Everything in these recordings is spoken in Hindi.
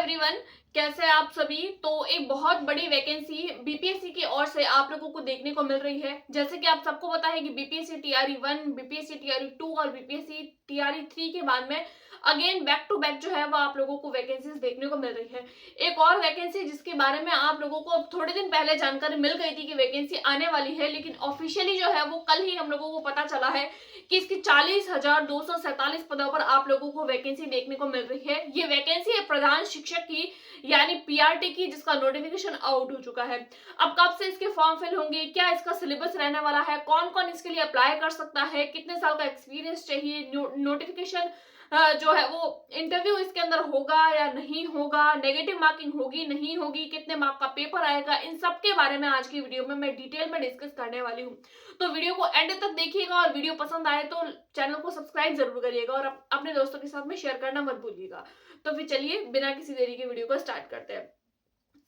एवरीवन, कैसे हैं आप सभी। तो एक बहुत बड़ी वैकेंसी बीपीएससी की ओर से आप लोगों को देखने को मिल रही है। जैसे कि आप सबको पता है कि बीपीएससी टीआरई 1, बीपीएससी टीआरई 2 और बीपीएससी टीआरई 3 के बाद में अगेन बैक टू बैक जो है वो आप लोगों को वैकेंसीज देखने को मिल रही है। एक और वैकेंसी जिसके बारे में आप लोगों को थोड़े दिन पहले जानकारी मिल गई थी कि वैकेंसी आने वाली है, लेकिन ऑफिशियली जो है वो कल ही हम लोगों को पता चला है कि इसकी 40,247 पदों पर आप लोगों को वैकेंसी देखने को मिल रही है। ये वैकेंसी है प्रधान शिक्षक की यानी पीआरटी की, जिसका नोटिफिकेशन आउट हो चुका है। अब कब से इसके फॉर्म फिल होंगे, क्या इसका सिलेबस रहने वाला है, कौन कौन इसके लिए अप्लाई कर सकता है, कितने साल का एक्सपीरियंस चाहिए, नोटिफिकेशन जो है वो इंटरव्यू इसके अंदर होगा या नहीं होगा, नेगेटिव मार्किंग होगी नहीं होगी, कितने मार्क का पेपर आएगा, इन सब के बारे में आज की वीडियो में मैं डिटेल में डिस्कस करने वाली हूँ। तो वीडियो को एंड तक देखिएगा और वीडियो पसंद आए तो चैनल को सब्सक्राइब जरूर करिएगा और अपने दोस्तों के साथ में शेयर करना मत भूलिएगा। तो फिर चलिए बिना किसी देरी के वीडियो को स्टार्ट करते हैं।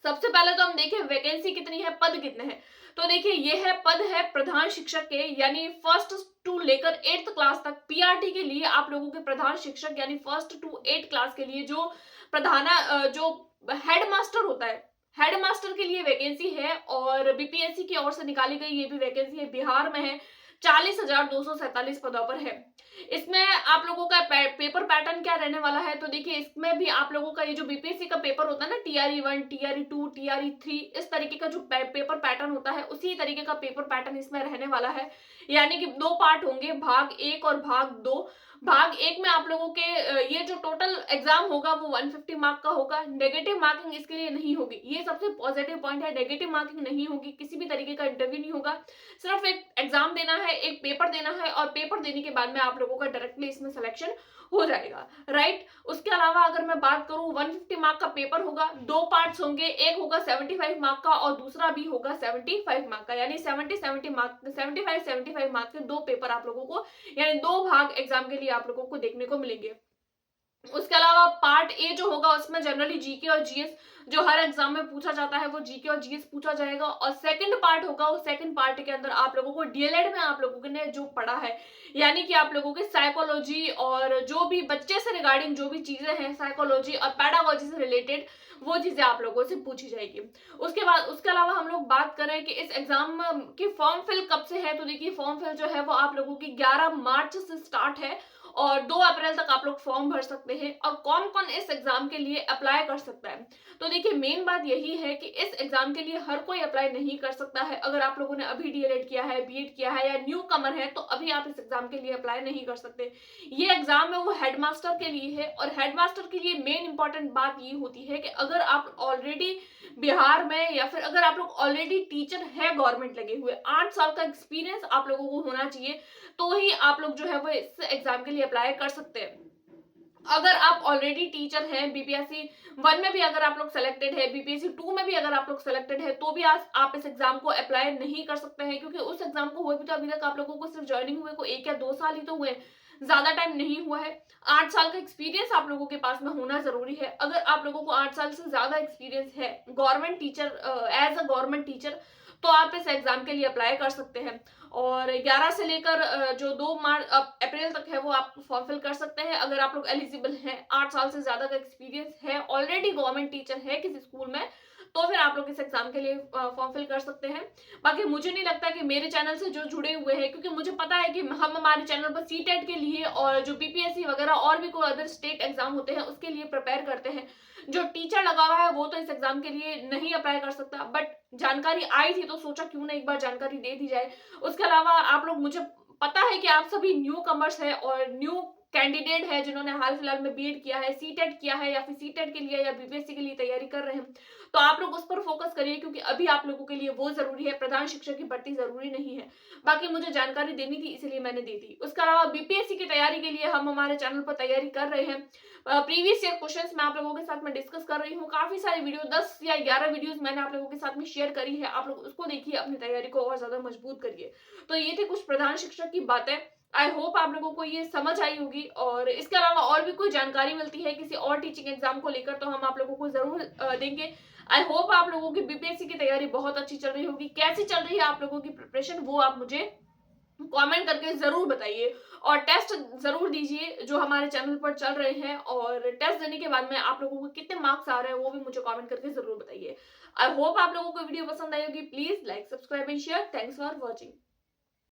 सबसे पहले तो हम देखें वैकेंसी कितनी है, पद कितने हैं। तो देखिए ये है पद है प्रधान शिक्षक के, यानी फर्स्ट टू लेकर 8th क्लास तक पीआरटी के लिए आप लोगों के प्रधान शिक्षक यानी फर्स्ट टू 8 क्लास के लिए जो जो हेड मास्टर होता है, हेड मास्टर के लिए वैकेंसी है और बीपीएससी की ओर से निकाली गई ये भी वैकेंसी है, बिहार में है। 40,247 पदों पर है। इसमें आप लोगों का पेपर पैटर्न क्या रहने वाला है, तो देखिए इसमें भी आप लोगों का ये जो बीपीएससी का पेपर होता है ना, टीआरई 1, टीआरई 2, टीआरई 3, इस तरीके का जो पेपर पैटर्न होता है उसी तरीके का पेपर पैटर्न इसमें रहने वाला है। यानी कि 2 पार्ट होंगे, भाग 1 और भाग 2। भाग 1 में आप लोगों के ये जो टोटल एग्जाम होगा वो 150 मार्क का होगा। नेगेटिव मार्किंग इसके लिए नहीं होगी, ये सबसे पॉजिटिव पॉइंट है। नेगेटिव मार्किंग नहीं होगी, किसी भी तरीके का इंटरव्यू नहीं होगा, सिर्फ एक एग्जाम देना है, एक पेपर देना है और पेपर देने के बाद में आप लोगों का डायरेक्टली इसमें सिलेक्शन हो जाएगा, राइट। उसके अलावा अगर मैं बात करूं 150 मार्क का पेपर होगा, 2 पार्ट्स होंगे, एक होगा 75 मार्क का और दूसरा भी होगा 75 मार्क का, यानी 70 मार्क 75 मार्क के 2 पेपर आप लोगों को यानी 2 भाग एग्जाम के लिए आप लोगों को देखने को मिलेंगे। उसके अलावा पार्ट ए जो होगा उसमें जनरली जीके और जीएस जो हर एग्जाम में पूछा जाता है वो जीके और जीएस पूछा जाएगा। और सेकंड पार्ट होगा, उस सेकंड पार्ट के अंदर आप लोगों को डीएलएड में आप लोगों ने जो पढ़ा है, यानी कि आप लोगों के साइकोलॉजी और जो भी बच्चे से रिगार्डिंग जो भी चीजें हैं साइकोलॉजी और पैडागोजी से रिलेटेड, वो चीजें आप लोगों से पूछी जाएगी। उसके बाद उसके अलावा हम लोग बात करें कि इस एग्जाम की फॉर्म फिल कब से है, तो देखिए फॉर्म फिल जो है वो आप लोगों की 11 मार्च से स्टार्ट है और 2 अप्रैल तक आप लोग फॉर्म भर सकते हैं। और कौन कौन इस एग्जाम के लिए अप्लाई कर सकता है, तो देखिए मेन बात यही है कि इस एग्जाम के लिए हर कोई अप्लाई नहीं कर सकता है। अगर आप लोगों ने अभी डीएलएड किया है, बीएड किया है या न्यू कमर है तो अभी आप इस एग्जाम के लिए अप्लाई नहीं कर सकते। ये एग्जाम है वो हेडमास्टर के लिए है और हेडमास्टर के लिए मेन इंपॉर्टेंट बात ये होती है कि अगर आप ऑलरेडी बिहार में या फिर अगर आप लोग ऑलरेडी टीचर है गवर्नमेंट लगे हुए, 8 साल का एक्सपीरियंस आप लोगों को होना चाहिए, तो ही आप लोग जो है वो इस एग्जाम के लिए अप्लाई कर सकते हैं। अगर आप ऑलरेडी टीचर हैं, बीपीएससी 1 में भी अगर आप लोग सेलेक्टेड है, बीपीएससी 2 में भी अगर आप लोग सेलेक्टेड है, तो भी आप इस एग्जाम को अप्लाई नहीं कर सकते हैं, क्योंकि उस एग्जाम को हुए भी तो अभी तक आप लोगों को सिर्फ ज्वाइनिंग हुए को 1 या 2 साल ही तो हुए, ज्यादा टाइम नहीं हुआ है। 8 साल का एक्सपीरियंस आप लोगों के पास में होना जरूरी है। अगर आप लोगों को 8 साल से ज्यादा एक्सपीरियंस है government teacher, as a government teacher, तो आप इस एग्जाम के लिए अप्लाई कर सकते हैं। और 11 से लेकर जो 2 अप्रैल तक है वो आप फॉर्म फिल कर सकते हैं। अगर आप लोग एलिजिबल हैं, 8 साल से ज्यादा का एक्सपीरियंस है, ऑलरेडी गवर्नमेंट टीचर है किसी स्कूल में, तो फिर आप लोग इस एग्जाम के लिए फॉर्म फिल कर सकते हैं। बाकी मुझे नहीं लगता कि मेरे चैनल से जो जुड़े हुए हैं, क्योंकि मुझे पता है कि हम हमारे चैनल पर सीटेट के लिए और जो बीपीएससी वगैरह और भी कोई अदर स्टेट एग्जाम होते हैं उसके लिए प्रिपेयर करते हैं। जो टीचर लगा हुआ है वो तो इस एग्जाम के लिए नहीं अप्लाई कर सकता, बट जानकारी आई थी तो सोचा क्यों ना एक बार जानकारी दे दी जाए। उसके अलावा आप लोग, मुझे पता है कि आप सभी न्यू कमर्स है और न्यू कैंडिडेट है जिन्होंने हाल फिलहाल में बीएड किया है, सीटेट किया है या फिर सीटेट के लिए या बीपीएससी के लिए तैयारी कर रहे हैं, तो आप लोग उस पर फोकस करिए, क्योंकि अभी आप लोगों के लिए वो जरूरी है, प्रधान शिक्षक की भर्ती जरूरी नहीं है। बाकी मुझे जानकारी देनी थी इसलिए मैंने दे दी। उसके अलावा बीपीएससी की तैयारी के लिए हम हमारे चैनल पर तैयारी कर रहे हैं। प्रीवियस ईयर क्वेश्चंस मैं आप लोगों के साथ में डिस्कस कर रही हूँ, काफी सारी वीडियो 10 या 11 वीडियोस मैंने आप लोगों के साथ में शेयर करी है, आप लोग उसको देखिए, अपनी तैयारी को और ज्यादा मजबूत करिए। तो ये थी कुछ प्रधान शिक्षक की बातें। आई होप आप लोगों को ये समझ आई होगी। और इसके अलावा और भी कोई जानकारी मिलती है किसी और टीचिंग एग्जाम को लेकर तो हम आप लोगों को जरूर देंगे। आई होप आप लोगों की बीपीएससी की तैयारी बहुत अच्छी चल रही होगी। कैसी चल रही है आप लोगों की प्रिपरेशन, वो आप मुझे कमेंट करके जरूर बताइए और टेस्ट जरूर दीजिए जो हमारे चैनल पर चल रहे हैं, और टेस्ट देने के बाद में आप लोगों को कितने मार्क्स आ रहे हैं वो भी मुझे कमेंट करके जरूर बताइए। आई होप आप लोगों को वीडियो पसंद आई होगी। Please like, subscribe and share. Thanks for watching.